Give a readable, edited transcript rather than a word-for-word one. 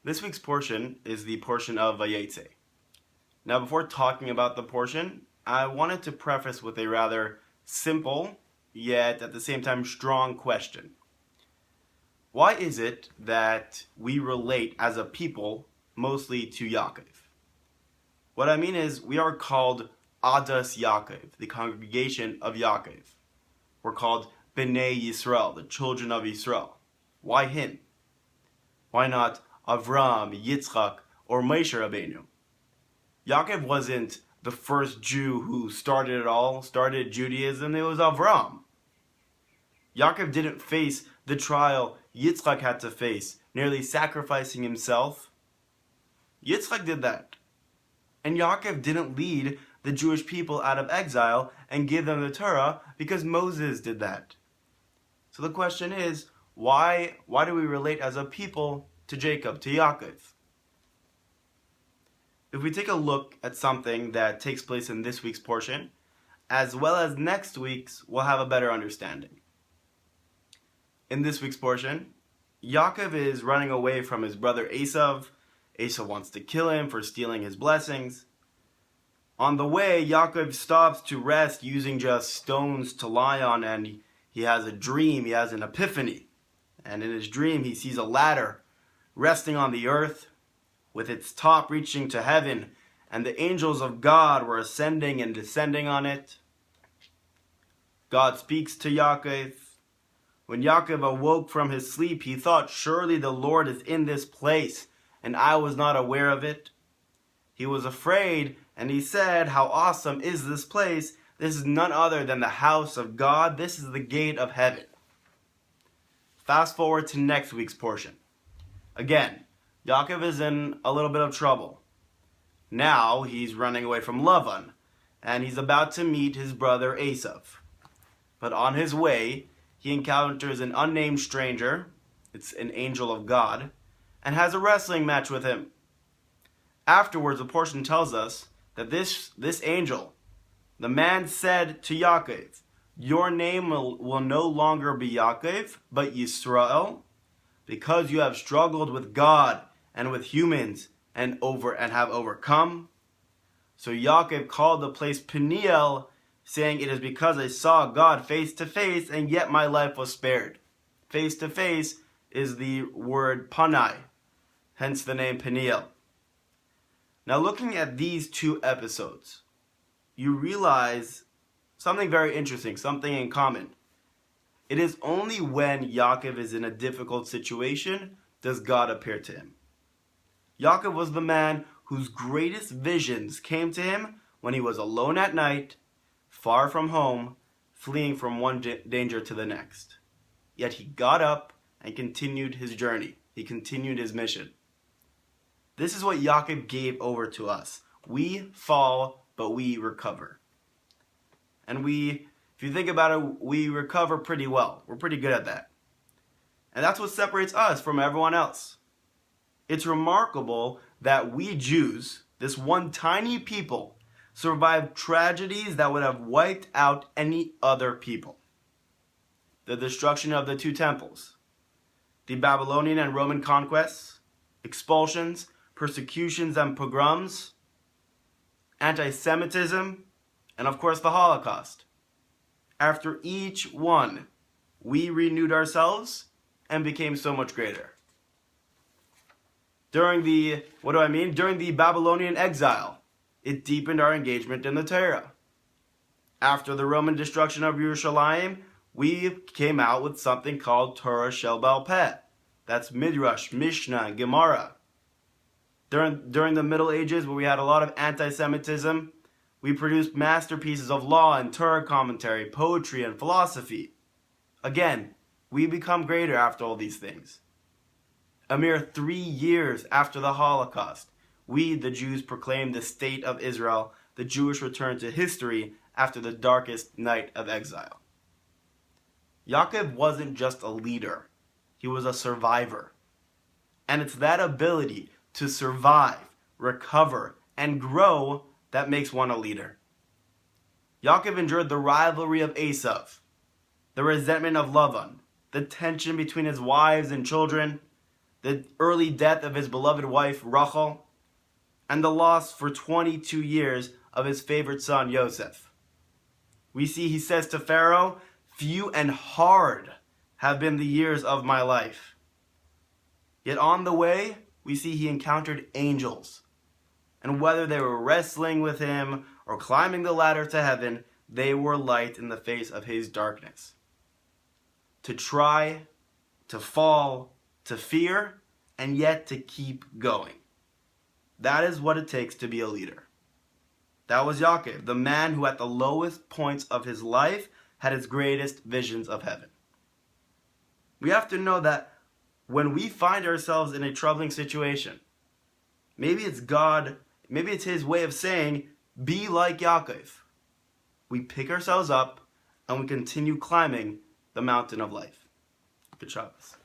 This week's portion is the portion of Vayetze. Now, before talking about the portion, I wanted to preface with a rather simple, yet at the same time strong question. Why is it that we relate as a people mostly to Yaakov? What I mean is, we are called Adas Yaakov, the congregation of Yaakov. We're called Bnei Yisrael, the children of Yisrael. Why him? Why not Avram, Yitzchak, or Moshe Rabbeinu? Yaakov wasn't the first Jew who started it all, started Judaism. It was Avram. Yaakov didn't face the trial Yitzchak had to face, nearly sacrificing himself. Yitzchak did that. And Yaakov didn't lead the Jewish people out of exile and give them the Torah because Moses did that. So the question is, why do we relate as a people to Jacob, to Yaakov? If we take a look at something that takes place in this week's portion, as well as next week's, we'll have a better understanding. In this week's portion, Yaakov is running away from his brother Esav. Esav wants to kill him for stealing his blessings. On the way, Yaakov stops to rest using just stones to lie on, and he has a dream, he has an epiphany. And in his dream, he sees a ladder resting on the earth, with its top reaching to heaven, and the angels of God were ascending and descending on it. God speaks to Yaakov. When Yaakov awoke from his sleep, he thought, surely the Lord is in this place, and I was not aware of it. He was afraid, and he said, how awesome is this place? This is none other than the house of God. This is the gate of heaven. Fast forward to next week's portion. Again, Yaakov is in a little bit of trouble. Now he's running away from Lavan, and he's about to meet his brother Esav. But on his way, he encounters an unnamed stranger, it's an angel of God, and has a wrestling match with him. Afterwards, the portion tells us that this angel, the man said to Yaakov, your name will no longer be Yaakov, but Yisrael, because you have struggled with God and with humans and have overcome. So Yaakov called the place Peniel, saying, it is because I saw God face to face, and yet my life was spared. Face to face is the word panai, hence the name Peniel. Now looking at these two episodes, you realize something very interesting, something in common. It is only when Yaakov is in a difficult situation does God appear to him. Yaakov was the man whose greatest visions came to him when he was alone at night, far from home, fleeing from one danger to the next. Yet he got up and continued his journey. He continued his mission. This is what Yaakov gave over to us. We fall, but we recover. And if you think about it, we recover pretty well. We're pretty good at that. And that's what separates us from everyone else. It's remarkable that we Jews, this one tiny people, survived tragedies that would have wiped out any other people. The destruction of the two temples, the Babylonian and Roman conquests, expulsions, persecutions and pogroms, anti-Semitism, and of course the Holocaust. After each one, we renewed ourselves and became so much greater. During the Babylonian exile, it deepened our engagement in the Torah. After the Roman destruction of Yerushalayim, we came out with something called Torah Shel Baal Peh. That's Midrash, Mishnah, and Gemara. During the Middle Ages, where we had a lot of anti-Semitism, we produced masterpieces of law and Torah commentary, poetry, and philosophy. Again, we become greater after all these things. A mere 3 years after the Holocaust, we, the Jews, proclaimed the state of Israel, the Jewish return to history after the darkest night of exile. Yaakov wasn't just a leader, he was a survivor. And it's that ability to survive, recover, and grow that makes one a leader. Yaakov endured the rivalry of Esav, the resentment of Lavan, the tension between his wives and children, the early death of his beloved wife Rachel, and the loss for 22 years of his favorite son Yosef. We see he says to Pharaoh, "Few and hard have been the years of my life." Yet on the way, we see he encountered angels. And whether they were wrestling with him or climbing the ladder to heaven, they were light in the face of his darkness. To try, to fall, to fear, and yet to keep going. That is what it takes to be a leader. That was Jacob, the man who at the lowest points of his life had his greatest visions of heaven. We have to know that when we find ourselves in a troubling situation, maybe it's God, maybe it's his way of saying, be like Jacob. We pick ourselves up and we continue climbing the mountain of life. Good Shabbos.